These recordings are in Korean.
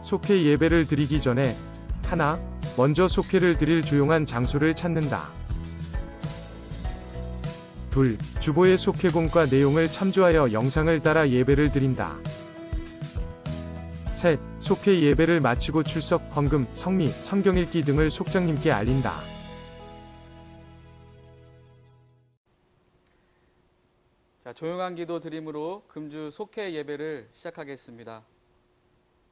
속회 예배를 드리기 전에 하나, 먼저 속회를 드릴 조용한 장소를 찾는다. 둘, 주보의 속회공과 내용을 참조하여 영상을 따라 예배를 드린다. 셋, 속회 예배를 마치고 출석, 헌금, 성미, 성경 읽기 등을 속장님께 알린다. 자, 조용한 기도 드림으로 금주 속회 예배를 시작하겠습니다.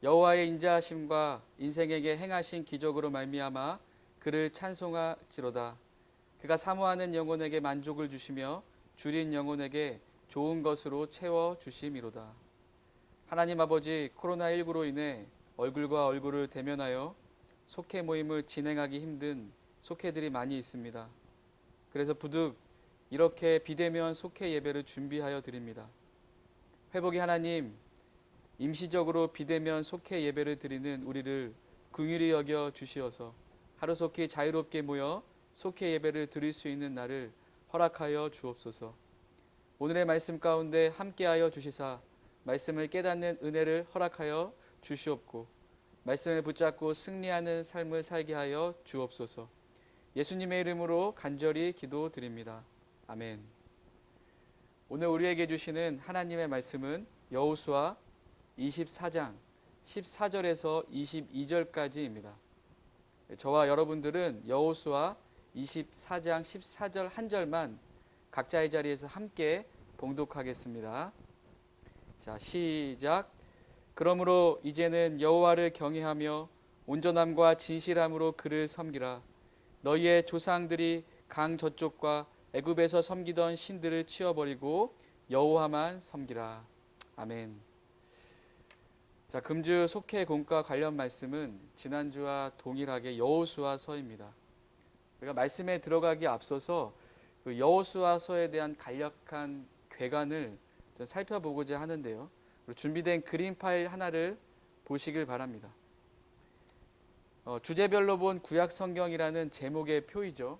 여호와의 인자하심과 인생에게 행하신 기적으로 말미암아 그를 찬송하지로다. 그가 사모하는 영혼에게 만족을 주시며 줄인 영혼에게 좋은 것으로 채워 주심이로다. 하나님 아버지, 코로나19로 인해 얼굴과 얼굴을 대면하여 속회 모임을 진행하기 힘든 속회들이 많이 있습니다. 그래서 부득 이렇게 비대면 속회 예배를 준비하여 드립니다. 회복의 하나님, 임시적으로 비대면 속회 예배를 드리는 우리를 긍휼히 여겨 주시어서 하루속히 자유롭게 모여 속회 예배를 드릴 수 있는 날을 허락하여 주옵소서. 오늘의 말씀 가운데 함께하여 주시사 말씀을 깨닫는 은혜를 허락하여 주시옵고 말씀을 붙잡고 승리하는 삶을 살게 하여 주옵소서. 예수님의 이름으로 간절히 기도드립니다. 아멘. 오늘 우리에게 주시는 하나님의 말씀은 여호수아 24장 14절에서 22절까지입니다. 저와 여러분들은 여호수아 24장 14절 한 절만 각자의 자리에서 함께 봉독하겠습니다. 자, 시작. 그러므로 이제는 여호와를 경외하며 온전함과 진실함으로 그를 섬기라. 너희의 조상들이 강 저쪽과 애굽에서 섬기던 신들을 치워버리고 여호와만 섬기라. 아멘. 자, 금주 속회 공과 관련 말씀은 지난주와 동일하게 여호수아서입니다. 우리가 말씀에 들어가기 앞서서 그 여호수아서에 대한 간략한 괴간을 좀 살펴보고자 하는데요. 준비된 그림 파일 하나를 보시길 바랍니다. 주제별로 본 구약 성경이라는 제목의 표이죠.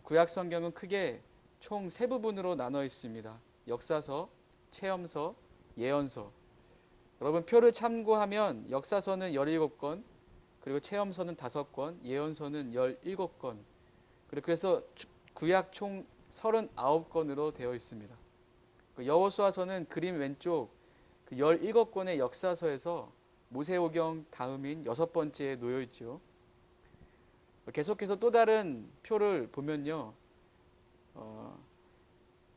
구약 성경은 크게 총 세 부분으로 나눠 있습니다. 역사서, 체험서, 예언서. 여러분 표를 참고하면 역사서는 17권, 그리고 체험서는 5권, 예언서는 17권, 그래서 구약 총 39권으로 되어 있습니다. 여호수아서는 그림 왼쪽 17권의 역사서에서 모세오경 다음인 6번째에 놓여 있죠. 계속해서 또 다른 표를 보면요.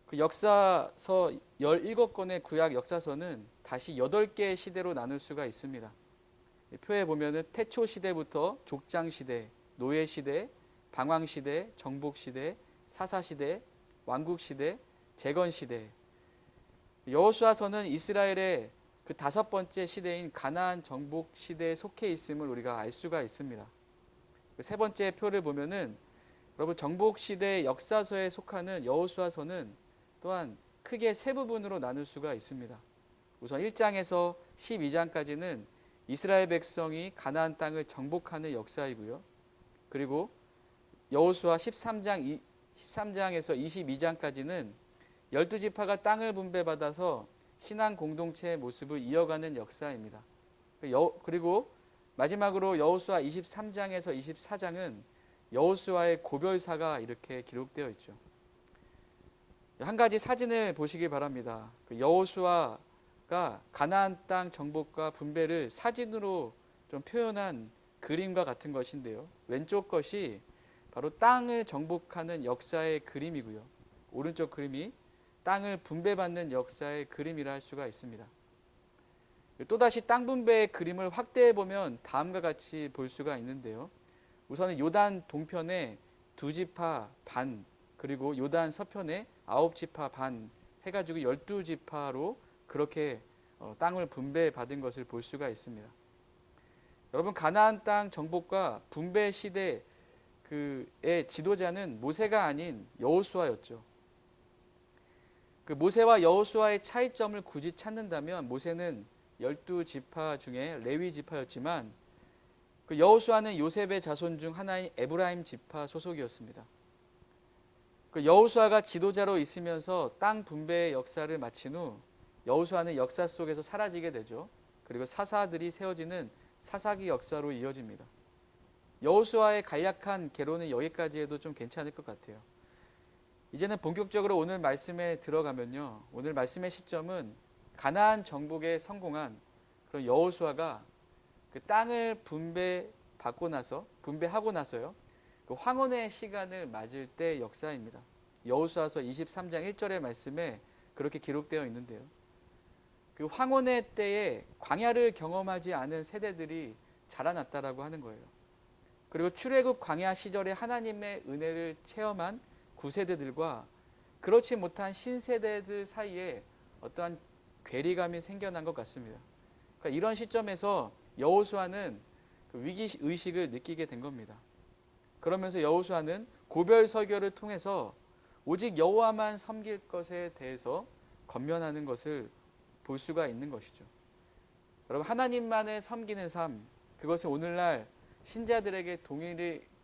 그 역사서 17권의 구약 역사서는 다시 8개의 시대로 나눌 수가 있습니다. 표에 보면은 태초 시대부터 족장 시대, 노예 시대, 방황 시대, 정복 시대, 사사 시대, 왕국 시대, 재건 시대. 여호수아서는 이스라엘의 그 5번째 시대인 가나안 정복 시대에 속해 있음을 우리가 알 수가 있습니다. 세 번째 표를 보면은 여러분 정복 시대 역사서에 속하는 여호수아서는 또한 크게 세 부분으로 나눌 수가 있습니다. 우선 1장에서 12장까지는 이스라엘 백성이 가나안 땅을 정복하는 역사이고요. 그리고 여호수아 13장에서 22장까지는 12지파가 땅을 분배받아서 신앙 공동체의 모습을 이어가는 역사입니다. 그리고 마지막으로 여호수아 23장에서 24장은 여호수아의 고별사가 이렇게 기록되어 있죠. 한 가지 사진을 보시기 바랍니다. 여호수아가 가나안 땅 정복과 분배를 사진으로 좀 표현한 그림과 같은 것인데요. 왼쪽 것이 바로 땅을 정복하는 역사의 그림이고요. 오른쪽 그림이 땅을 분배받는 역사의 그림이라 할 수가 있습니다. 또다시 땅 분배의 그림을 확대해 보면 다음과 같이 볼 수가 있는데요. 우선은 요단 동편에 2지파 반, 그리고 요단 서편에 9지파 반 해가지고 12지파로 그렇게 땅을 분배받은 것을 볼 수가 있습니다. 여러분 가나안 땅 정복과 분배 시대의 지도자는 모세가 아닌 여호수아였죠. 그 모세와 여호수아의 차이점을 굳이 찾는다면 모세는 12지파 중에 레위 지파였지만 그 여호수아는 요셉의 자손 중 하나인 에브라임 지파 소속이었습니다. 그 여호수아가 지도자로 있으면서 땅 분배의 역사를 마친 후 여호수아는 역사 속에서 사라지게 되죠. 그리고 사사들이 세워지는 사사기 역사로 이어집니다. 여호수아의 간략한 개론은 여기까지 해도 좀 괜찮을 것 같아요. 이제는 본격적으로 오늘 말씀에 들어가면요. 오늘 말씀의 시점은 가나안 정복에 성공한 그런 여호수아가 그 땅을 분배하고 나서요. 그 황혼의 시간을 맞을 때 역사입니다. 여호수아서 23장 1절의 말씀에 그렇게 기록되어 있는데요. 그 황혼의 때에 광야를 경험하지 않은 세대들이 자라났다라고 하는 거예요. 그리고 출애굽 광야 시절에 하나님의 은혜를 체험한 구세대들과 그렇지 못한 신세대들 사이에 어떠한 괴리감이 생겨난 것 같습니다. 그러니까 이런 시점에서 여호수아는 그 위기 의식을 느끼게 된 겁니다. 그러면서 여호수아는 고별 설교를 통해서 오직 여호와만 섬길 것에 대해서 권면하는 것을 볼 수가 있는 것이죠. 여러분, 하나님만을 섬기는 삶, 그것은 오늘날 신자들에게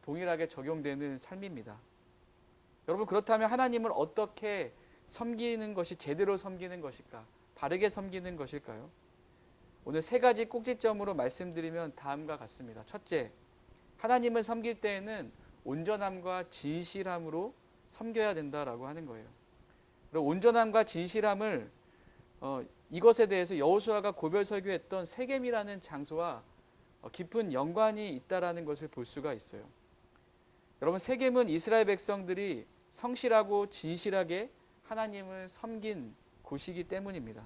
동일하게 적용되는 삶입니다. 여러분, 그렇다면 하나님을 어떻게 섬기는 것이 제대로 섬기는 것일까? 바르게 섬기는 것일까요? 오늘 세 가지 꼭지점으로 말씀드리면 다음과 같습니다. 첫째, 하나님을 섬길 때에는 온전함과 진실함으로 섬겨야 된다라고 하는 거예요. 그리고 온전함과 진실함을 이것에 대해서 여호수아가 고별 설교했던 세겜이라는 장소와 깊은 연관이 있다라는 것을 볼 수가 있어요. 여러분, 세겜은 이스라엘 백성들이 성실하고 진실하게 하나님을 섬긴 곳이기 때문입니다.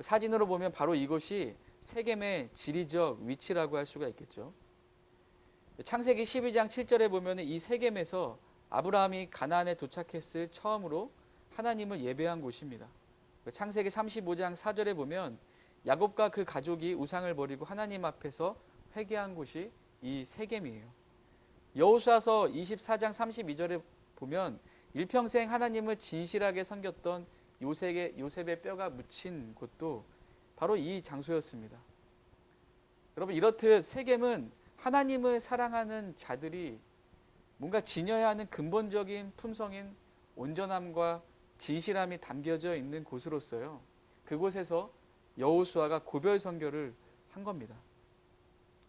사진으로 보면 바로 이곳이 세겜의 지리적 위치라고 할 수가 있겠죠. 창세기 12장 7절에 보면 이 세겜에서 아브라함이 가나안에 도착했을 처음으로 하나님을 예배한 곳입니다. 창세기 35장 4절에 보면 야곱과 그 가족이 우상을 버리고 하나님 앞에서 회개한 곳이 이 세겜이에요. 여호수아서 24장 32절에 보면 일평생 하나님을 진실하게 섬겼던 요셉의 뼈가 묻힌 곳도 바로 이 장소였습니다. 여러분, 이렇듯 세겜은 하나님을 사랑하는 자들이 뭔가 지녀야 하는 근본적인 품성인 온전함과 진실함이 담겨져 있는 곳으로서요. 그곳에서 여호수아가 고별 선교를 한 겁니다.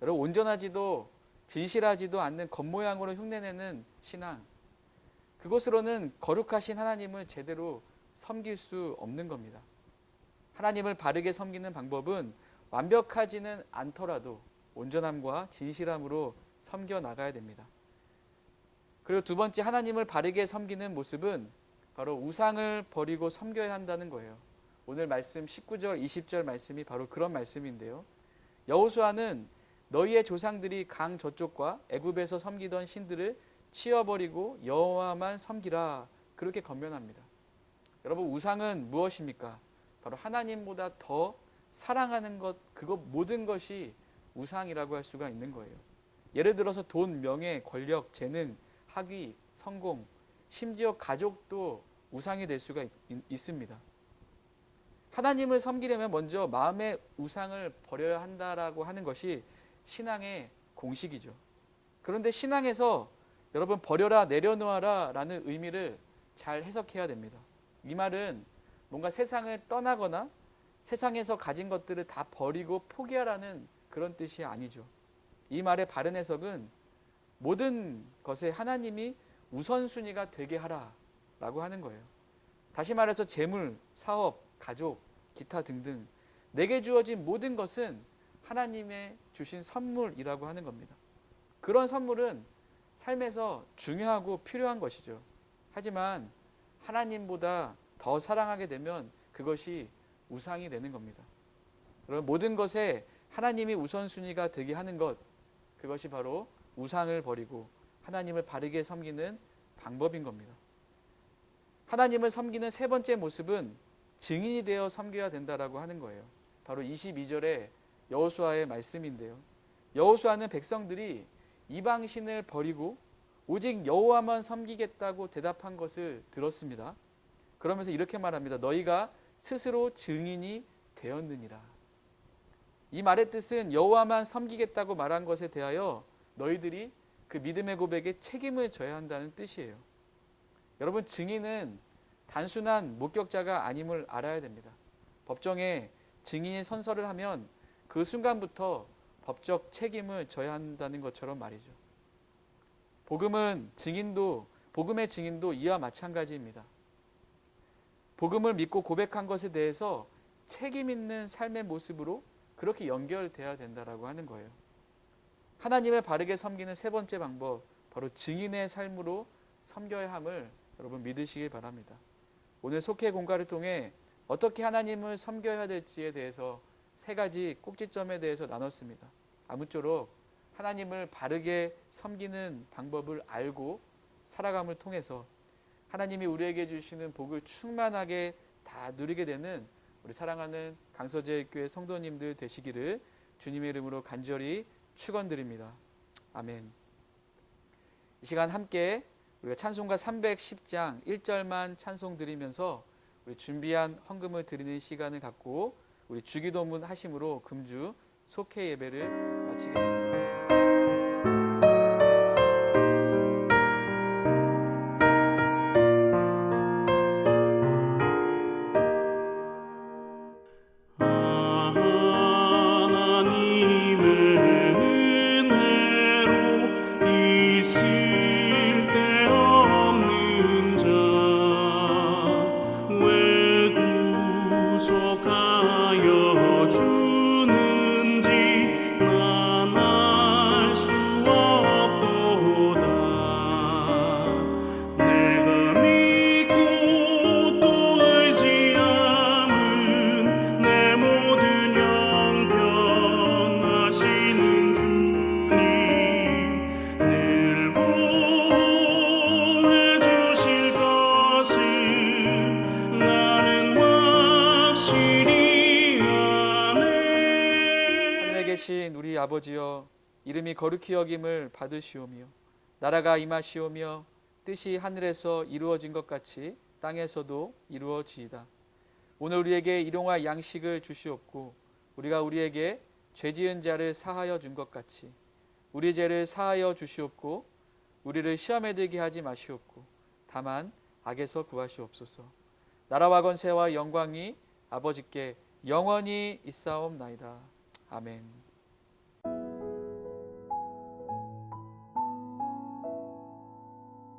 여러분, 온전하지도 진실하지도 않는 겉모양으로 흉내내는 신앙, 그것으로는 거룩하신 하나님을 제대로 섬길 수 없는 겁니다. 하나님을 바르게 섬기는 방법은 완벽하지는 않더라도 온전함과 진실함으로 섬겨 나가야 됩니다. 그리고 두 번째, 하나님을 바르게 섬기는 모습은 바로 우상을 버리고 섬겨야 한다는 거예요. 오늘 말씀 19절 20절 말씀이 바로 그런 말씀인데요. 여호수아는 너희의 조상들이 강 저쪽과 애굽에서 섬기던 신들을 치워버리고 여호와만 섬기라, 그렇게 권면합니다. 여러분, 우상은 무엇입니까? 바로 하나님보다 더 사랑하는 것, 그것 모든 것이 우상이라고 할 수가 있는 거예요. 예를 들어서 돈, 명예, 권력, 재능, 학위, 성공, 심지어 가족도 우상이 될 수가 있습니다. 하나님을 섬기려면 먼저 마음의 우상을 버려야 한다라고 하는 것이 신앙의 공식이죠. 그런데 신앙에서 여러분, 버려라, 내려놓아라 라는 의미를 잘 해석해야 됩니다. 이 말은 뭔가 세상을 떠나거나 세상에서 가진 것들을 다 버리고 포기하라는 그런 뜻이 아니죠. 이 말의 바른 해석은 모든 것에 하나님이 우선순위가 되게 하라라고 하는 거예요. 다시 말해서 재물, 사업, 가족, 기타 등등 내게 주어진 모든 것은 하나님의 주신 선물이라고 하는 겁니다. 그런 선물은 삶에서 중요하고 필요한 것이죠. 하지만 하나님보다 더 사랑하게 되면 그것이 우상이 되는 겁니다. 그럼 모든 것에 하나님이 우선순위가 되게 하는 것, 그것이 바로 우상을 버리고 하나님을 바르게 섬기는 방법인 겁니다. 하나님을 섬기는 세 번째 모습은 증인이 되어 섬겨야 된다라고 하는 거예요. 바로 22절의 여호수아의 말씀인데요. 여호수아는 백성들이 이방신을 버리고 오직 여호와만 섬기겠다고 대답한 것을 들었습니다. 그러면서 이렇게 말합니다. 너희가 스스로 증인이 되었느니라. 이 말의 뜻은 여호와만 섬기겠다고 말한 것에 대하여 너희들이 그 믿음의 고백에 책임을 져야 한다는 뜻이에요. 여러분, 증인은 단순한 목격자가 아님을 알아야 됩니다. 법정에 증인이 선서를 하면 그 순간부터 법적 책임을 져야 한다는 것처럼 말이죠. 복음의 증인도 이와 마찬가지입니다. 복음을 믿고 고백한 것에 대해서 책임 있는 삶의 모습으로 그렇게 연결돼야 된다라고 하는 거예요. 하나님을 바르게 섬기는 세 번째 방법, 바로 증인의 삶으로 섬겨야 함을 여러분 믿으시기 바랍니다. 오늘 속회 공과를 통해 어떻게 하나님을 섬겨야 될지에 대해서 세 가지 꼭지점에 대해서 나눴습니다. 아무쪼록 하나님을 바르게 섬기는 방법을 알고 살아감을 통해서 하나님이 우리에게 주시는 복을 충만하게 다 누리게 되는 우리 사랑하는 강서제일교회 성도님들 되시기를 주님의 이름으로 간절히 축원드립니다. 아멘. 이 시간 함께 우리가 찬송가 310장 1절만 찬송 드리면서 우리 준비한 헌금을 드리는 시간을 갖고 우리 주기도문 하심으로 금주 속회 예배를 마치겠습니다. 우리 아버지여, 이름이 거룩히 여김을 받으시오며 나라가 임하시오며 뜻이 하늘에서 이루어진 것 같이 땅에서도 이루어지이다. 오늘 우리에게 일용할 양식을 주시옵고 우리가 우리에게 죄지은 자를 사하여 준 것 같이 우리 죄를 사하여 주시옵고 우리를 시험에 들게 하지 마시옵고 다만 악에서 구하시옵소서. 나라와 권세와 영광이 아버지께 영원히 있사옵나이다. 아멘.